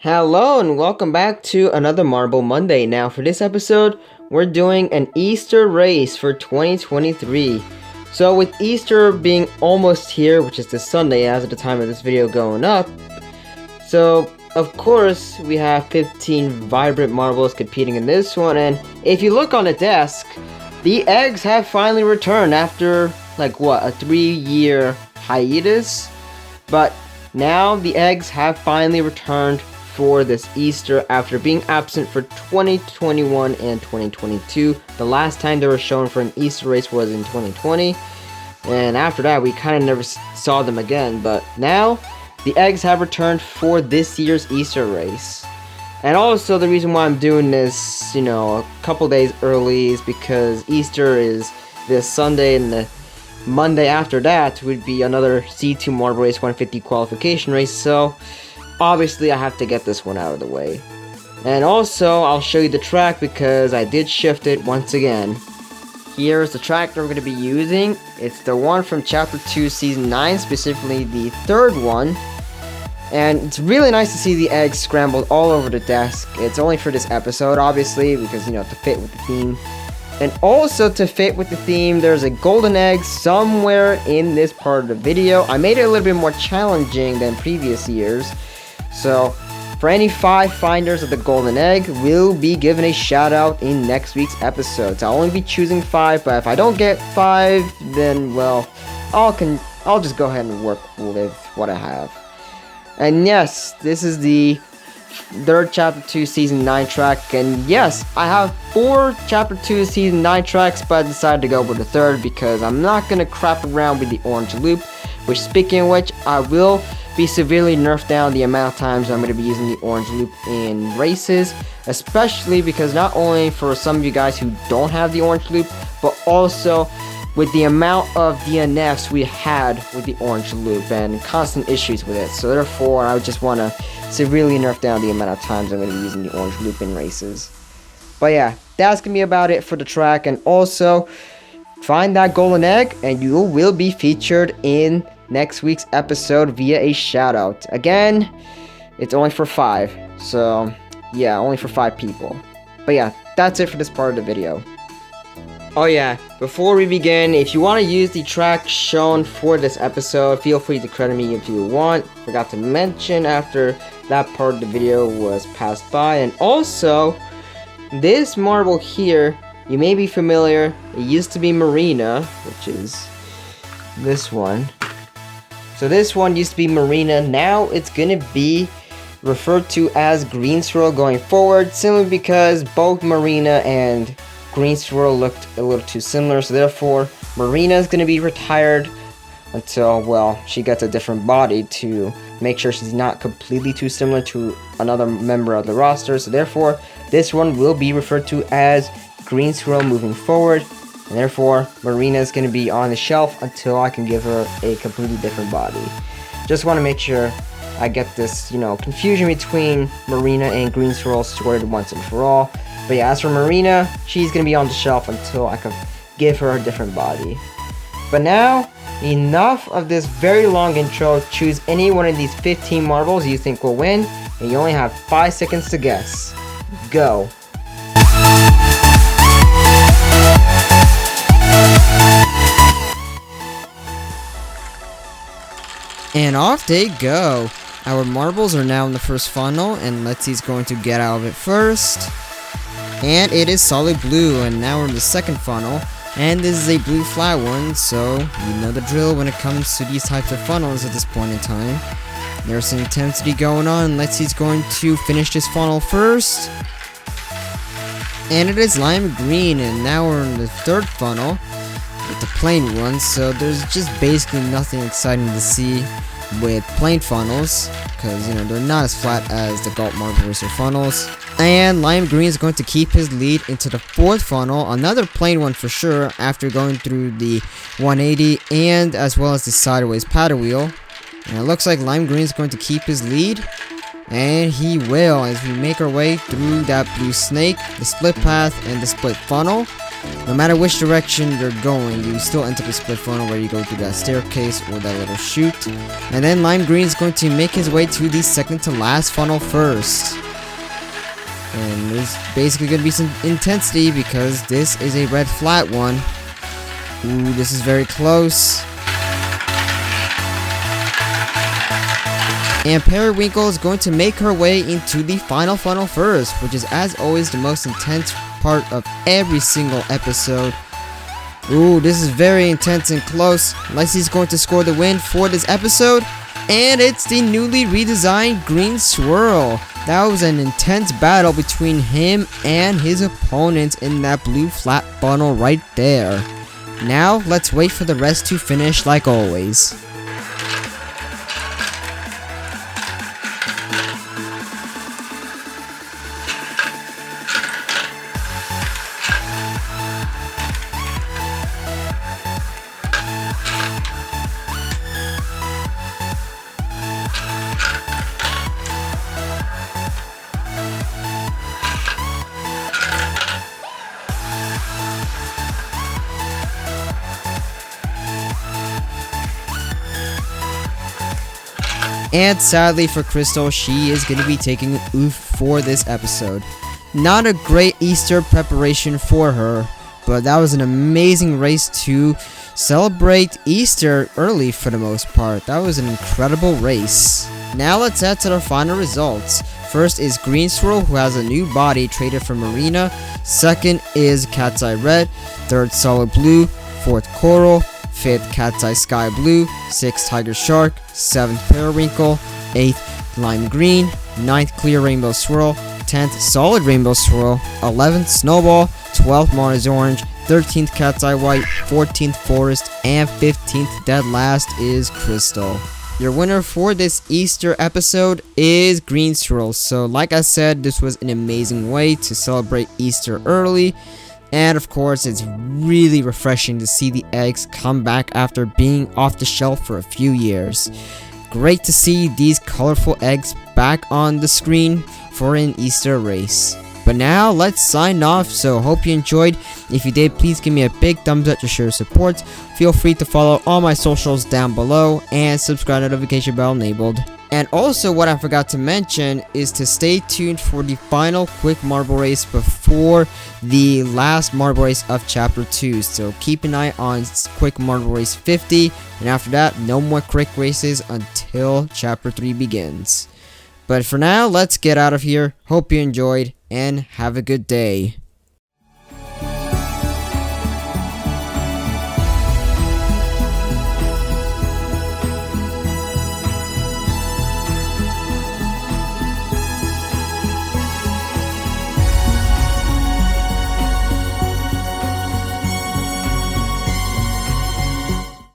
Hello and welcome back to another Marble Monday. Now for this episode, we're doing an Easter race for 2023. So with Easter being almost here, which is this Sunday as of the time of this video going up, so of course we have 15 vibrant marbles competing in this one, and if you look on the desk, the eggs have finally returned after like what, a 3-year hiatus, but now the eggs have finally returned for this Easter after being absent for 2021 and 2022. The last time they were shown for an Easter race was in 2020, and after that we kind of never saw them again, but now the eggs have returned for this year's Easter race. And also the reason why I'm doing this, a couple days early is because Easter is this Sunday, and the Monday after that would be another C2 Marble Race 150 qualification race, so obviously I have to get this one out of the way. And also I'll show you the track because I did shift it once again. Here's the track that we're going to be using. It's the one from Chapter 2 Season 9, specifically the third one. And it's really nice to see the eggs scrambled all over the desk. It's only for this episode, obviously, because, to fit with the theme. And also to fit with the theme, there's a golden egg somewhere in this part of the video. I made it a little bit more challenging than previous years. So, for any 5 finders of the golden egg, we'll be given a shout out in next week's episodes. I'll only be choosing 5, but if I don't get 5, then, well, I'll just go ahead and work with what I have. And yes, this is the third Chapter 2 Season 9 track, and yes, I have 4 Chapter 2 Season 9 tracks, but I decided to go with the third because I'm not going to crap around with the orange loop, which, speaking of which, I will be severely nerfed down the amount of times I'm going to be using the orange loop in races, especially because not only for some of you guys who don't have the orange loop, but also with the amount of DNFs we had with the orange loop and constant issues with it. So therefore, I just want to severely nerf down the amount of times I'm going to be using the orange loop in races. But yeah, that's going to be about it for the track. And also, find that golden egg and you will be featured in next week's episode via a shout out. Again, it's only for 5. So yeah, only for 5 people. But yeah, that's it for this part of the video. Oh yeah, before we begin, if you want to use the track shown for this episode, feel free to credit me if you want. Forgot to mention after that part of the video was passed by. And also, this marble here, you may be familiar, it used to be Marina, which is this one. So this one used to be Marina, now it's gonna be referred to as Green Swirl going forward, simply because both Marina and Green Swirl looked a little too similar, so therefore Marina is going to be retired until, well, she gets a different body to make sure she's not completely too similar to another member of the roster, so therefore this one will be referred to as Green Swirl moving forward, and therefore Marina is going to be on the shelf until I can give her a completely different body. Just want to make sure I get this, confusion between Marina and Green Swirl sorted once and for all. But yeah, as for Marina, she's going to be on the shelf until I can give her a different body. But now, enough of this very long intro. Choose any one of these 15 marbles you think will win, and you only have 5 seconds to guess. Go. And off they go. Our marbles are now in the first funnel, and Letsy's going to get out of it first. And it is solid blue, and now we're in the second funnel, and this is a blue flat one, so you know the drill when it comes to these types of funnels at this point in time. There's some intensity going on. Letsy's going to finish this funnel first, and it is lime green, and now we're in the third funnel with the plain one, so there's just basically nothing exciting to see with plain funnels, because they're not as flat as the Galt Marble Racer funnels. And lime green is going to keep his lead into the fourth funnel, another plain one for sure, after going through the 180 and as well as the sideways paddle wheel. And it looks like lime green is going to keep his lead, and he will as we make our way through that blue snake, the split path, and the split funnel. No matter which direction you're going, you still enter the split funnel where you go through that staircase or that little chute. And then lime green is going to make his way to the second to last funnel first. And there's basically going to be some intensity because this is a red flat one. Ooh, this is very close. And Periwinkle is going to make her way into the final funnel first, which is as always the most intense part of every single episode. Ooh, this is very intense and close. Lexie's going to score the win for this episode, and it's the newly redesigned Green Swirl. That was an intense battle between him and his opponent in that blue flat funnel right there. Now, let's wait for the rest to finish like always. And sadly for Crystal, she is going to be taking oof for this episode. Not a great Easter preparation for her, but that was an amazing race to celebrate Easter early for the most part. That was an incredible race. Now let's head to the final results. First is Green Swirl, who has a new body traded from Marina. Second is Cat's Eye Red. Third, Solid Blue. Fourth, Coral. 5th, Cat's Eye Sky Blue. 6th, Tiger Shark. 7th, Periwinkle. 8th, Lime Green. 9th, Clear Rainbow Swirl. 10th, Solid Rainbow Swirl. 11th, Snowball. 12th, Mars Orange. 13th, Cat's Eye White. 14th, Forest. And 15th, dead last, is Crystal. Your winner for this Easter episode is Green Swirl. So like I said, this was an amazing way to celebrate Easter early. And of course, it's really refreshing to see the eggs come back after being off the shelf for a few years. Great to see these colorful eggs back on the screen for an Easter race. But now, let's sign off, so hope you enjoyed. If you did, please give me a big thumbs up to show your support. Feel free to follow all my socials down below, and subscribe, notification bell enabled. And also, what I forgot to mention is to stay tuned for the final quick marble race before the last marble race of chapter 2. So keep an eye on quick marble race 50, and after that, no more quick races until chapter 3 begins. But for now, let's get out of here. Hope you enjoyed, and have a good day.